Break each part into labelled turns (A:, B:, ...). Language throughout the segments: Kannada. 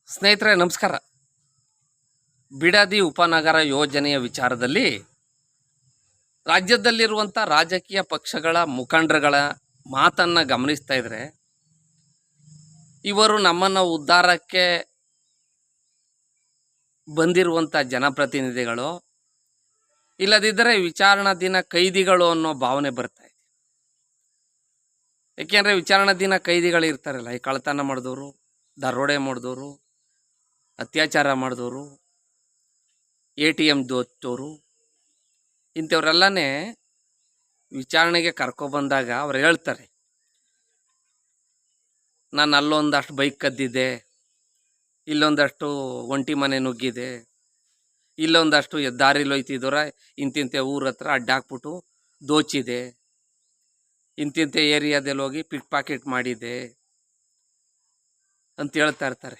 A: ಸ್ನೇಹಿತರೆ ನಮಸ್ಕಾರ. ಬಿಡದಿ ಉಪನಗರ ಯೋಜನೆಯ ವಿಚಾರದಲ್ಲಿ ರಾಜ್ಯದಲ್ಲಿರುವಂಥ ರಾಜಕೀಯ ಪಕ್ಷಗಳ ಮುಖಂಡರುಗಳ ಮಾತನ್ನು ಗಮನಿಸ್ತಾ ಇದ್ರೆ ಇವರು ನಮ್ಮನ್ನು ಉದ್ಧಾರಕ್ಕೆ ಬಂದಿರುವಂಥ ಜನಪ್ರತಿನಿಧಿಗಳು, ಇಲ್ಲದಿದ್ದರೆ ವಿಚಾರಣಾಧೀನ ಕೈದಿಗಳು ಅನ್ನೋ ಭಾವನೆ ಬರ್ತಾ ಇದೆ. ಏಕೆಂದರೆ ವಿಚಾರಣಾಧೀನ ಕೈದಿಗಳು ಇರ್ತಾರಲ್ಲ, ಈ ಕಳ್ಳತನ ಮಾಡಿದವರು, ದರೋಡೆ ಮಾಡಿದವರು, ಅತ್ಯಾಚಾರ ಮಾಡಿದವರು, ATM ದೋಚೋರು, ಇಂಥವರೆಲ್ಲನೇ ವಿಚಾರಣೆಗೆ ಕರ್ಕೊಬಂದಾಗ ಅವ್ರು ಹೇಳ್ತಾರೆ, ನಾನು ಅಲ್ಲೊಂದಷ್ಟು ಬೈಕ್ ಕದ್ದಿದ್ದೆ, ಇಲ್ಲೊಂದಷ್ಟು ಒಂಟಿ ಮನೆ ನುಗ್ಗಿದೆ, ಇಲ್ಲೊಂದಷ್ಟು ದಾರಿಲಿ ಹೋಯ್ತಿದ್ದವ್ರ ಇಂತಿಂಥ ಊರ ಹತ್ರ ಅಡ್ಡಾಕ್ಬಿಟ್ಟು ದೋಚಿದೆ, ಇಂತಿಂಥ ಏರಿಯಾದಲ್ಲಿ ಹೋಗಿ ಪಿಕ್ ಪಾಕೆಟ್ ಮಾಡಿದೆ ಅಂತ ಹೇಳ್ತಾ ಇರ್ತಾರೆ.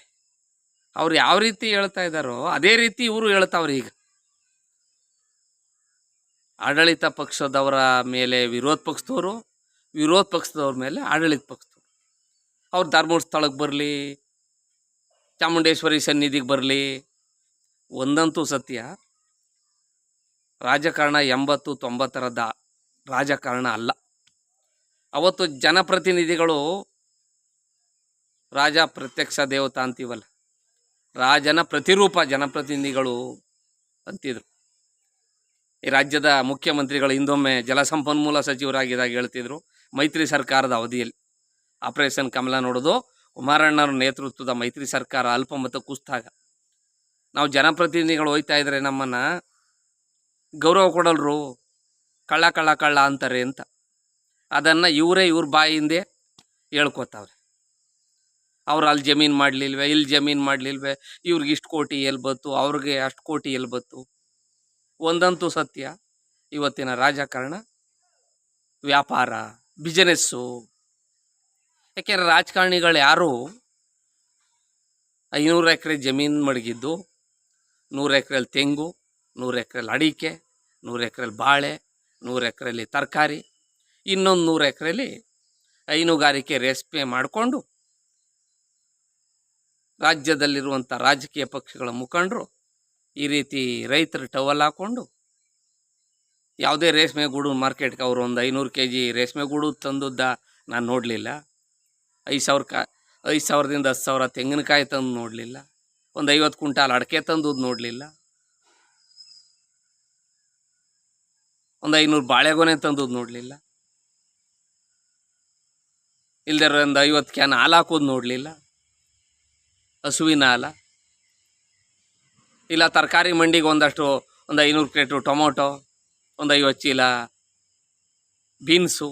A: ಅವ್ರು ಯಾವ ರೀತಿ ಹೇಳ್ತಾ ಇದ್ದಾರೋ ಅದೇ ರೀತಿ ಇವರು ಹೇಳ್ತಾವ್ರೆ. ಈಗ ಆಡಳಿತ ಪಕ್ಷದವರ ಮೇಲೆ ವಿರೋಧ ಪಕ್ಷದವರು, ವಿರೋಧ ಪಕ್ಷದವ್ರ ಮೇಲೆ ಆಡಳಿತ ಪಕ್ಷದವರು. ಅವ್ರು ಧರ್ಮಸ್ಥಳಕ್ಕೆ ಬರಲಿ, ಚಾಮುಂಡೇಶ್ವರಿ ಸನ್ನಿಧಿಗೆ ಬರಲಿ, ಒಂದಂತೂ ಸತ್ಯ, ರಾಜಕಾರಣ 80-90ರದ ರಾಜಕಾರಣ ಅಲ್ಲ. ಅವತ್ತು ಜನಪ್ರತಿನಿಧಿಗಳು ರಾಜ ಪ್ರತ್ಯಕ್ಷ ದೇವತಾ ಅಂತೀವಲ್ಲ, ರಾಜನ ಪ್ರತಿರೂಪ ಜನಪ್ರತಿನಿಧಿಗಳು ಅಂತಿದ್ರು. ಈ ರಾಜ್ಯದ ಮುಖ್ಯಮಂತ್ರಿಗಳು ಹಿಂದೊಮ್ಮೆ ಜಲಸಂಪನ್ಮೂಲ ಸಚಿವರಾಗಿದ್ದಾಗ ಹೇಳ್ತಿದ್ರು, ಮೈತ್ರಿ ಸರ್ಕಾರದ ಅವಧಿಯಲ್ಲಿ ಆಪರೇಷನ್ ಕಮಲ ನೋಡೋದು ಕುಮಾರಣ್ಣವ್ರ ನೇತೃತ್ವದ ಮೈತ್ರಿ ಸರ್ಕಾರ ಅಲ್ಪಮತ ಕುಸಿದಾಗ ನಾವು ಜನಪ್ರತಿನಿಧಿಗಳು ಹೋಯ್ತಾ ಇದ್ರೆ ನಮ್ಮನ್ನು ಗೌರವ ಕೊಡಲ್ರು, ಕಳ್ಳ ಕಳ್ಳ ಕಳ್ಳ ಅಂತಾರೆ ಅಂತ. ಅದನ್ನು ಇವ್ರ ಬಾಯಿಂದೆ ಹೇಳ್ಕೊತಾವ್ರೆ. ಅವ್ರು ಅಲ್ಲಿ ಜಮೀನು ಮಾಡಲಿಲ್ವೇ, ಇಲ್ಲಿ ಜಮೀನು ಮಾಡಲಿಲ್ವೇ, ಇವ್ರಿಗೆ ಇಷ್ಟು ಕೋಟಿ ಎಲ್ಲಿ ಬತ್ತು, ಅವ್ರಿಗೆ ಅಷ್ಟು ಕೋಟಿ ಎಲ್ಲಿ ಬತ್ತು. ಒಂದಂತೂ ಸತ್ಯ, ಇವತ್ತಿನ ರಾಜಕಾರಣ ವ್ಯಾಪಾರ, ಬಿಸಿನೆಸ್ಸು. ಯಾಕೆಂದರೆ ರಾಜಕಾರಣಿಗಳು ಯಾರು 500 ಎಕರೆ ಜಮೀನು ಮಡಗಿದ್ದು, 100 ಎಕರೆಯಲ್ಲಿ ತೆಂಗು, 100 ಎಕರೆಯಲ್ಲಿ ಅಡಿಕೆ, 100 ಎಕರೆಯಲ್ಲಿ ಬಾಳೆ, 100 ಎಕರೆಯಲ್ಲಿ ತರಕಾರಿ, ಇನ್ನೊಂದು 100 ಎಕರೆಯಲ್ಲಿ ಹೈನುಗಾರಿಕೆ ರೇಷ್ಮೆ ಮಾಡಿಕೊಂಡು ರಾಜ್ಯದಲ್ಲಿರುವಂಥ ರಾಜಕೀಯ ಪಕ್ಷಗಳ ಮುಖಂಡರು ಈ ರೀತಿ ರೈತರ ಟವಲ್ ಹಾಕ್ಕೊಂಡು ಯಾವುದೇ ರೇಷ್ಮೆ ಗೂಡು ಮಾರ್ಕೆಟ್ಗೆ ಅವರು ಒಂದು 500 kg ರೇಷ್ಮೆ ಗೂಡು ತಂದದ್ದ ನಾನು ನೋಡಲಿಲ್ಲ. 5,000ದಿಂದ 10,000 ತೆಂಗಿನಕಾಯಿ ತಂದು ನೋಡಲಿಲ್ಲ. ಒಂದು 50 ಕ್ವಿಂಟಾಲ್ ಅಡಿಕೆ ತಂದದ್ದು ನೋಡಲಿಲ್ಲ. ಒಂದು 500 ಬಾಳೆಗೊನೆ ತಂದದ್ದು ನೋಡಲಿಲ್ಲ. ಇಲ್ದೇ ಒಂದು 50 ಕ್ಯಾನ್ ಹಾಲು ಹಾಕೋದು ನೋಡಲಿಲ್ಲ, ಹಸುವಿನ ಹಾಲ. ಇಲ್ಲ ತರಕಾರಿ ಮಂಡಿಗೆ ಒಂದು 500 ಕ್ರೇಟು ಟೊಮೊಟೊ, ಒಂದು 50 ಚೀಲ ಬೀನ್ಸು,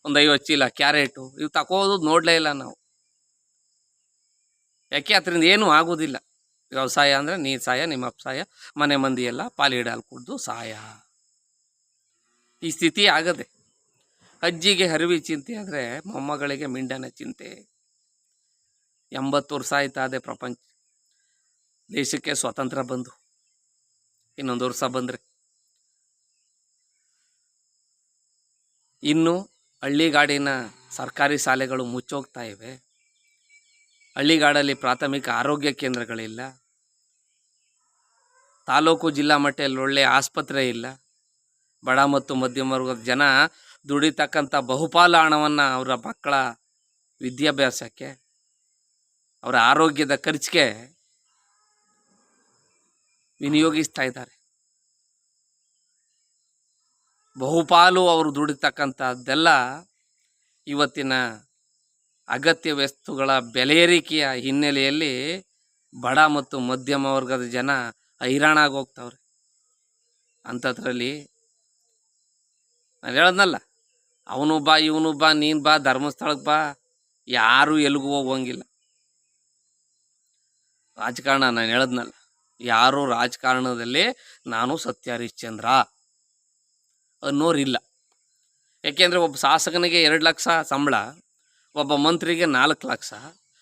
A: ಒಂದು 50 ಚೀಲ ಕ್ಯಾರೆಟು, ಇವು ತಗೋದು ನೋಡಲೇ ಇಲ್ಲ ನಾವು. ಯಾಕೆ? ಅದರಿಂದ ಏನೂ ಆಗೋದಿಲ್ಲ. ವ್ಯವಸಾಯ ಅಂದರೆ ನೀರು ಸಾಯ, ನಿಮ್ಮ ಅಪ್ಸಾಯ, ಮನೆ ಮಂದಿ ಎಲ್ಲ ಪಾಲಿಡಾಲ್ ಕುಡ್ದು ಸಾಯ, ಈ ಸ್ಥಿತಿ ಆಗದೆ. ಅಜ್ಜಿಗೆ ಹರಿವಿ ಚಿಂತೆ ಆದರೆ ಮೊಮ್ಮಗಳಿಗೆ ಮಿಂಡನ ಚಿಂತೆ. 80 ವರ್ಷ ಆಯ್ತಾದೆ ಪ್ರಪಂಚ ದೇಶಕ್ಕೆ ಸ್ವಾತಂತ್ರ್ಯ ಬಂದು, ಇನ್ನೊಂದು ವರ್ಷ ಬಂದರೆ ಇನ್ನು ಹಳ್ಳಿಗಾಡಿನ ಸರ್ಕಾರಿ ಶಾಲೆಗಳು ಮುಚ್ಚೋಗ್ತಾ ಇವೆ. ಹಳ್ಳಿಗಾಡಲ್ಲಿ ಪ್ರಾಥಮಿಕ ಆರೋಗ್ಯ ಕೇಂದ್ರಗಳಿಲ್ಲ, ತಾಲೂಕು ಜಿಲ್ಲಾ ಮಟ್ಟದಲ್ಲಿ ಒಳ್ಳೆಯ ಆಸ್ಪತ್ರೆ ಇಲ್ಲ. ಬಡ ಮತ್ತು ಮಧ್ಯಮ ವರ್ಗದ ಜನ ದುಡಿತಕ್ಕಂಥ ಬಹುಪಾಲು ಹಣವನ್ನು ಅವರ ಮಕ್ಕಳ ವಿದ್ಯಾಭ್ಯಾಸಕ್ಕೆ, ಅವರ ಆರೋಗ್ಯದ ಖರ್ಚಿಗೆ ವಿನಿಯೋಗಿಸ್ತಾ ಇದ್ದಾರೆ. ಬಹುಪಾಲು ಅವರು ದುಡಿತಕ್ಕಂಥದ್ದೆಲ್ಲ ಇವತ್ತಿನ ಅಗತ್ಯ ವಸ್ತುಗಳ ಬೆಲೆ ಏರಿಕೆಯ ಹಿನ್ನೆಲೆಯಲ್ಲಿ ಬಡ ಮತ್ತು ಮಧ್ಯಮ ವರ್ಗದ ಜನ ಹೈರಾಣಾಗಿ ಹೋಗ್ತಾವ್ರೆ. ಅಂಥದ್ರಲ್ಲಿ ನಾನು ಹೇಳದ್ನಲ್ಲ, ಅವನು ಬಾ, ಇವನು ಬಾ, ನೀನು ಬಾ, ಧರ್ಮಸ್ಥಳಕ್ಕೆ ಬಾ, ಯಾರೂ ಎಲ್ಲಿಗೂ ಹೋಗೋಂಗಿಲ್ಲ. ರಾಜಕಾರಣ ನಾನು ಹೇಳದ್ನಲ್ಲ, ಯಾರೂ ರಾಜಕಾರಣದಲ್ಲಿ ನಾನು ಸತ್ಯ ಹರಿಶ್ಚಂದ್ರ ಅನ್ನೋರಿಲ್ಲ. ಯಾಕೆಂದರೆ ಒಬ್ಬ ಶಾಸಕನಿಗೆ 2 ಲಕ್ಷ ಸಂಬಳ, ಒಬ್ಬ ಮಂತ್ರಿಗೆ 4 ಲಕ್ಷ,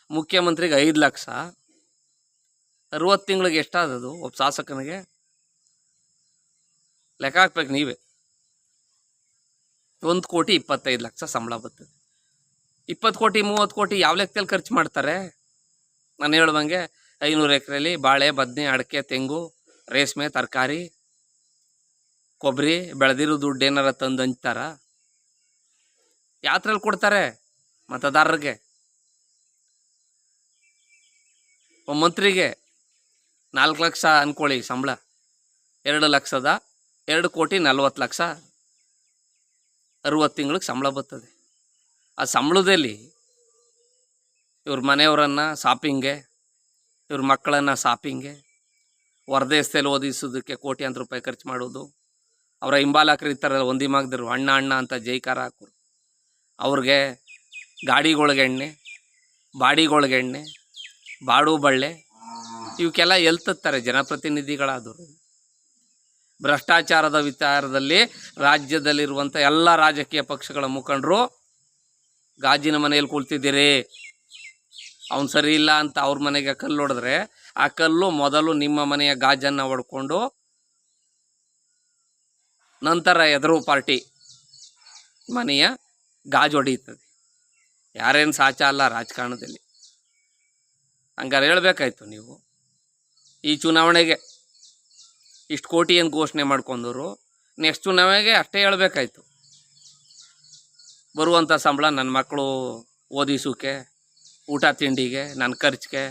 A: ಮುಖ್ಯಮಂತ್ರಿಗೆ 5 ಲಕ್ಷ. 60 ತಿಂಗಳಿಗೆ ಎಷ್ಟಾದದು ಒಬ್ಬ ಶಾಸಕನಿಗೆ? ಲೆಕ್ಕ ಹಾಕ್ಬೇಕು ನೀವೇ. 1,25,00,000 ಸಂಬಳ ಬರ್ತದೆ. 20 ಕೋಟಿ 30 ಕೋಟಿ ಯಾವ ಲೆಕ್ಕದಲ್ಲಿ ಖರ್ಚು ಮಾಡ್ತಾರೆ? ನಾನು ಹೇಳ್ದಂಗೆ 500 ಎಕರೆಯಲ್ಲಿ ಬಾಳೆ, ಬದನೆ, ಅಡಿಕೆ, ತೆಂಗು, ರೇಷ್ಮೆ, ತರಕಾರಿ, ಕೊಬ್ಬರಿ ಬೆಳೆದಿರೋ ದುಡ್ಡು ಏನಾರ ತಂದು ಹಂಚ್ತಾರ? ಯಾತ್ರೆಯಲ್ಲಿ ಕೊಡ್ತಾರೆ ಮತದಾರರಿಗೆ. ಒಬ್ಬ ಮಂತ್ರಿಗೆ 4 ಲಕ್ಷ ಅಂದ್ಕೊಳ್ಳಿ ಸಂಬಳ, 2,2,40,00,000 60 ತಿಂಗಳಿಗೆ ಸಂಬಳ ಬರ್ತದೆ. ಆ ಸಂಬಳದಲ್ಲಿ ಇವ್ರ ಮನೆಯವರನ್ನು ಶಾಪಿಂಗ್ಗೆ, ಇವ್ರ ಮಕ್ಕಳನ್ನು ಶಾಪಿಂಗ್ಗೆ, ಹೊರದೇಶದಲ್ಲಿ ಓದಿಸೋದಕ್ಕೆ ಕೋಟ್ಯಾಂತರ ರೂಪಾಯಿ ಖರ್ಚು ಮಾಡೋದು, ಅವರ ಹಿಂಬಾಲಕರು ಇರ್ತಾರಲ್ಲ ಒಂದಿಮಾಗ್ದರು ಅಣ್ಣ ಅಣ್ಣ ಅಂತ ಜೈಕಾರ ಹಾಕೋರು, ಅವ್ರಿಗೆ ಗಾಡಿಗಳಿಗೆ ಎಣ್ಣೆ, ಬಾಡಿಗಳಿಗೆ ಎಣ್ಣೆ, ಬಾಡು ಬಳ್ಳೆ ಇವಕ್ಕೆಲ್ಲ ಎಲ್ತಾರೆ ಜನಪ್ರತಿನಿಧಿಗಳಾದವರು. ಭ್ರಷ್ಟಾಚಾರದ ವಿಚಾರದಲ್ಲಿ ರಾಜ್ಯದಲ್ಲಿರುವಂಥ ಎಲ್ಲ ರಾಜಕೀಯ ಪಕ್ಷಗಳ ಮುಖಂಡರು ಗಾಜಿನ ಮನೆಯಲ್ಲಿ ಕುಳಿತಿದ್ದೀರಿ. ಅವನು ಸರಿ ಇಲ್ಲ ಅಂತ ಅವ್ರ ಮನೆಗೆ ಕಲ್ಲು ಹೊಡೆದ್ರೆ ಆ ಕಲ್ಲು ಮೊದಲು ನಿಮ್ಮ ಮನೆಯ ಗಾಜನ್ನು ಹೊಡ್ಕೊಂಡು ನಂತರ ಎದುರು ಪಾರ್ಟಿ ಮನೆಯ ಗಾಜು ಹೊಡೀತದೆ. ಯಾರೇನು ಸಾಚ ಅಲ್ಲ ರಾಜಕಾರಣದಲ್ಲಿ. ಹಂಗಾರೆ ಹೇಳ್ಬೇಕಾಯ್ತು ನೀವು. ಈ ಚುನಾವಣೆಗೆ ಇಷ್ಟು ಕೋಟಿ ಏನು ಘೋಷಣೆ ಮಾಡ್ಕೊಂಡವರು, ನೆಕ್ಸ್ಟ್ ಚುನಾವಣೆಗೆ ಅಷ್ಟೇ ಹೇಳ್ಬೇಕಾಯ್ತು. ಬರುವಂಥ ಸಂಬಳ ನನ್ನ ಮಕ್ಕಳು ಓದಿಸೋಕ್ಕೆ, ಊಟ ತಿಂಡಿಗೆ, ನನ್ನ ಖರ್ಚಿಗೆ,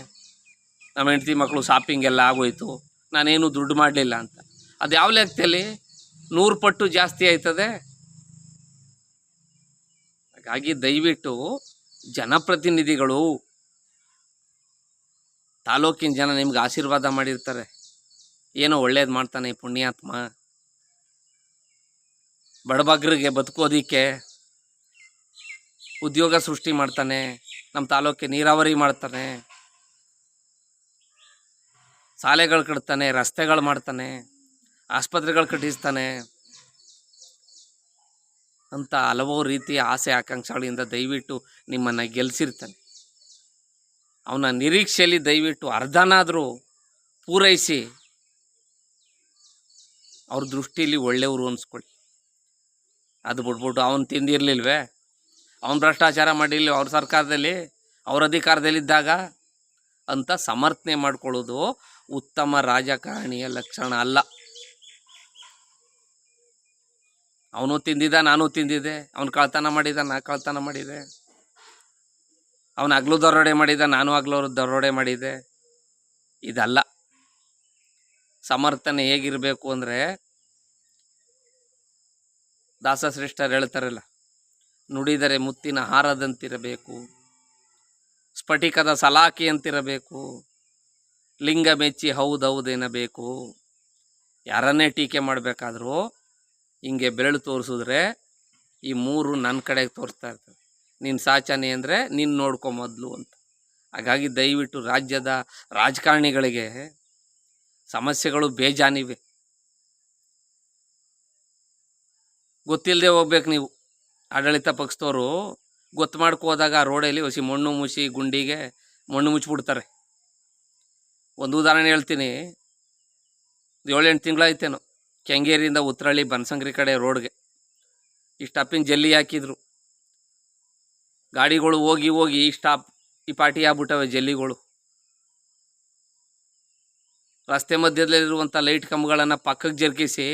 A: ನಮ್ಮ ಹೆಂಡತಿ ಮಕ್ಕಳು ಶಾಪಿಂಗೆಲ್ಲ ಆಗೋಯ್ತು, ನಾನೇನು ದುಡ್ಡು ಮಾಡಲಿಲ್ಲ ಅಂತ. ಅದು ಯಾವ ಲೆಕ್ಕದಲ್ಲಿ 100 ಪಟ್ಟು ಜಾಸ್ತಿ ಆಯ್ತದೆ. ಹಾಗಾಗಿ ದಯವಿಟ್ಟು ಜನಪ್ರತಿನಿಧಿಗಳು, ತಾಲೂಕಿನ ಜನ ನಿಮ್ಗೆ ಆಶೀರ್ವಾದ ಮಾಡಿರ್ತಾರೆ, ಏನೋ ಒಳ್ಳೇದು ಮಾಡ್ತಾನೆ ಪುಣ್ಯಾತ್ಮ, ಬಡಬಗ್ಗರಿಗೆ ಬದುಕೋದಿಕ್ಕೆ ಉದ್ಯೋಗ ಸೃಷ್ಟಿ ಮಾಡ್ತಾನೆ, ನಮ್ಮ ತಾಲೂಕಿಗೆ ನೀರಾವರಿ ಮಾಡ್ತಾನೆ, ಶಾಲೆಗಳು ಕಟ್ತಾನೆ, ರಸ್ತೆಗಳು ಮಾಡ್ತಾನೆ, ಆಸ್ಪತ್ರೆಗಳು ಕಟ್ಟಿಸ್ತಾನೆ ಅಂತ ಹಲವು ರೀತಿಯ ಆಸೆ ಆಕಾಂಕ್ಷೆಗಳಿಂದ ದಯವಿಟ್ಟು ನಿಮ್ಮನ್ನು ಗೆಲ್ಲಿಸಿರ್ತಾನೆ. ಅವನ ನಿರೀಕ್ಷೆಯಲ್ಲಿ ದಯವಿಟ್ಟು ಅರ್ಧನಾದರೂ ಪೂರೈಸಿ ಅವ್ರ ದೃಷ್ಟಿಯಲ್ಲಿ ಒಳ್ಳೆಯವರು ಅನ್ಸ್ಕೊಳ್ಳಿ. ಅದು ಬಿಟ್ಬಿಟ್ಟು ಅವನು ತಿಂದಿರಲಿಲ್ವೇ, ಅವನು ಭ್ರಷ್ಟಾಚಾರ ಮಾಡಿಲ್ಲ ಅವ್ರ ಸರ್ಕಾರದಲ್ಲಿ, ಅವ್ರ ಅಧಿಕಾರದಲ್ಲಿದ್ದಾಗ ಅಂತ ಸಮರ್ಥನೆ ಮಾಡ್ಕೊಳ್ಳೋದು ಉತ್ತಮ ರಾಜಕಾರಣಿಯ ಲಕ್ಷಣ ಅಲ್ಲ. ಅವನು ತಿಂದಿದ್ದ, ನಾನು ತಿಂದಿದ್ದೆ, ಅವನು ಕಳ್ತನ ಮಾಡಿದ, ನಾ ಕಳ್ತನ ಮಾಡಿದೆ, ಅವನು ಹಗ್ಲು ದರೋಡೆ ಮಾಡಿದ, ನಾನು ಹಗ್ಲು ದರೋಡೆ ಮಾಡಿದೆ. ಇದಲ್ಲ ಸಮರ್ಥನೆ. ಹೇಗಿರಬೇಕು ಅಂದರೆ ದಾಸಶ್ರೇಷ್ಠರು ಹೇಳ್ತಾರಲ್ಲ, ನುಡಿದರೆ ಮುತ್ತಿನ ಹಾರದಂತಿರಬೇಕು, ಸ್ಫಟಿಕದ ಸಲಾಖಿಯಂತಿರಬೇಕು, ಲಿಂಗ ಮೆಚ್ಚಿ ಹೌದೌದೇನಬೇಕು. ಯಾರನ್ನೇ ಟೀಕೆ ಮಾಡಬೇಕಾದ್ರೂ ಹಿಂಗೆ ಬೆರಳು ತೋರಿಸಿದ್ರೆ ಈ 3 ನನ್ನ ಕಡೆಗೆ ತೋರಿಸ್ತಾ ಇರ್ತದೆ. ನೀನು ಸಾಚನೆ ಅಂದರೆ ನೀನು ನೋಡ್ಕೊ ಮೊದಲು ಅಂತ. ಹಾಗಾಗಿ ದಯವಿಟ್ಟು ರಾಜ್ಯದ ರಾಜಕಾರಣಿಗಳಿಗೆ ಸಮಸ್ಯೆಗಳು ಬೇಜಾನಿವೆ. ಗೊತ್ತಿಲ್ಲದೆ ಹೋಗ್ಬೇಕು ನೀವು. ಆಡಳಿತ ಪಕ್ಷದವರು ಗೊತ್ತು ಮಾಡ್ಕೋದಾಗ ರೋಡಲ್ಲಿ ಹೊಸಿ ಮಣ್ಣು ಮುಚ್ಚಿ ಗುಂಡಿಗೆ ಮಣ್ಣು ಮುಚ್ಚಿಬಿಡ್ತಾರೆ. ಒಂದು ಉದಾಹರಣೆ ಹೇಳ್ತೀನಿ. 7-8 ತಿಂಗಳಾಯ್ತೇನೋ ಕೆಂಗೇರಿಯಿಂದ ಉತ್ರಳ್ಳಿ ಬನಸಂಗ್ರಿ ಕಡೆ ರೋಡ್ಗೆ ಇಷ್ಟಪ್ಪಿನ ಜಲ್ಲಿ ಹಾಕಿದ್ರು. ಗಾಡಿಗಳು ಹೋಗಿ ಹೋಗಿ ಈ ಪಾಟಿ ಆಗ್ಬಿಟ್ಟವೆ ಜಲ್ಲಿಗಳು. ರಸ್ತೆ ಮಧ್ಯದಲ್ಲಿರುವಂಥ ಲೈಟ್ ಕಂಬಗಳನ್ನು ಪಕ್ಕಕ್ಕೆ ಜರುಗಿಸಿ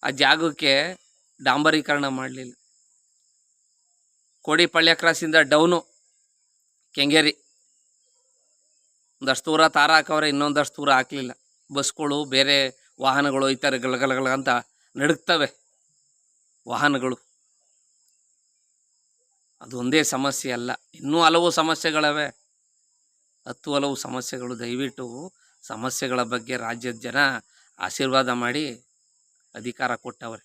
A: ಆ ಜಾಗಕ್ಕೆ ಡಾಂಬರೀಕರಣ ಮಾಡಲಿಲ್ಲ. ಕೋಡಿಪಳ್ಯ ಕ್ರಾಸಿಂದ ಡೌನು ಕೆಂಗೇರಿ ಒಂದಷ್ಟು ದೂರ ತಾರ ಹಾಕವ್ರೆ, ಇನ್ನೊಂದಷ್ಟು ದೂರ ಹಾಕಲಿಲ್ಲ. ಬಸ್ಗಳು ಬೇರೆ ವಾಹನಗಳು ಹೋಯ್ತಾರೆ, ಗಲಗಲಗಲ ಅಂತ ನಡುಗ್ತವೆ ವಾಹನಗಳು. ಅದೊಂದೇ ಸಮಸ್ಯೆ ಅಲ್ಲ, ಇನ್ನೂ ಹಲವು ಸಮಸ್ಯೆಗಳವೆ, 10 ಹಲವು ಸಮಸ್ಯೆಗಳು. ದಯವಿಟ್ಟು ಸಮಸ್ಯೆಗಳ ಬಗ್ಗೆ ರಾಜ್ಯದ ಜನ ಆಶೀರ್ವಾದ ಮಾಡಿ ಅಧಿಕಾರ ಕೊಟ್ಟವ್ರೆ.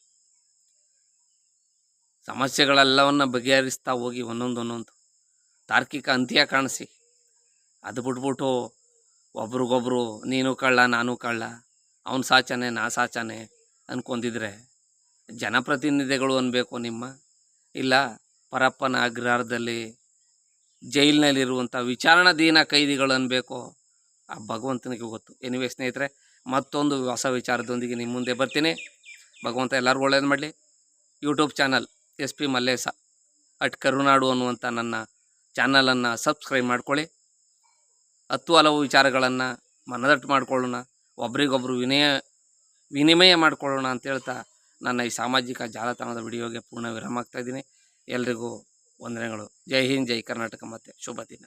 A: ಸಮಸ್ಯೆಗಳೆಲ್ಲವನ್ನು ಬಗೆಹರಿಸ್ತಾ ಹೋಗಿ ಒಂದೊಂದು ತಾರ್ಕಿಕ ಅಂತ್ಯ ಕಾಣಿಸಿ. ಅದು ಬಿಟ್ಬಿಟ್ಟು ಒಬ್ರಿಗೊಬ್ರು ನೀನು ಕಳ್ಳ ನಾನು ಕಳ್ಳ, ಅವನು ಸಾಚನೆ ನಾ ಸಾಚನೆ ಅಂದ್ಕೊಂಡಿದ್ರೆ ಜನಪ್ರತಿನಿಧಿಗಳು ಅನ್ಬೇಕು ನಿಮ್ಮ, ಇಲ್ಲ ಪರಪ್ಪನ ಅಗ್ರಹಾರದಲ್ಲಿ ಜೈಲಿನಲ್ಲಿರುವಂಥ ವಿಚಾರಣಾಧೀನ ಕೈದಿಗಳು ಅನ್ಬೇಕು, ಆ ಭಗವಂತನಿಗೆ ಗೊತ್ತು. ಎನಿವೆ ಸ್ನೇಹಿತರೆ, ಮತ್ತೊಂದು ಹೊಸ ವಿಚಾರದೊಂದಿಗೆ ನಿಮ್ಮ ಮುಂದೆ ಬರ್ತೀನಿ. ಭಗವಂತ ಎಲ್ಲರಿಗೂ ಒಳ್ಳೇದು ಮಾಡಲಿ. ಯೂಟ್ಯೂಬ್ ಚಾನಲ್ SP ಮಲ್ಲೇಶ @ ಕರುನಾಡು ಅನ್ನುವಂಥ ನನ್ನ ಚಾನಲನ್ನು ಸಬ್ಸ್ಕ್ರೈಬ್ ಮಾಡ್ಕೊಳ್ಳಿ. ಹತ್ತು ಹಲವು ವಿಚಾರಗಳನ್ನು ಮನದಟ್ಟು ಮಾಡಿಕೊಳ್ಳೋಣ, ಒಬ್ರಿಗೊಬ್ರು ವಿನಿಮಯ ಮಾಡಿಕೊಳ್ಳೋಣ ಅಂತ ಹೇಳ್ತಾ ನನ್ನ ಈ ಸಾಮಾಜಿಕ ಜಾಲತಾಣದ ವಿಡಿಯೋಗೆ ಪೂರ್ಣ ವಿರಾಮ ಆಗ್ತಾ ಇದ್ದೀನಿ. ಎಲ್ರಿಗೂ ವಂದನೆಗಳು. ಜೈ ಹಿಂದ್, ಜೈ ಕರ್ನಾಟಕ, ಮತ್ತು ಶುಭ ದಿನ.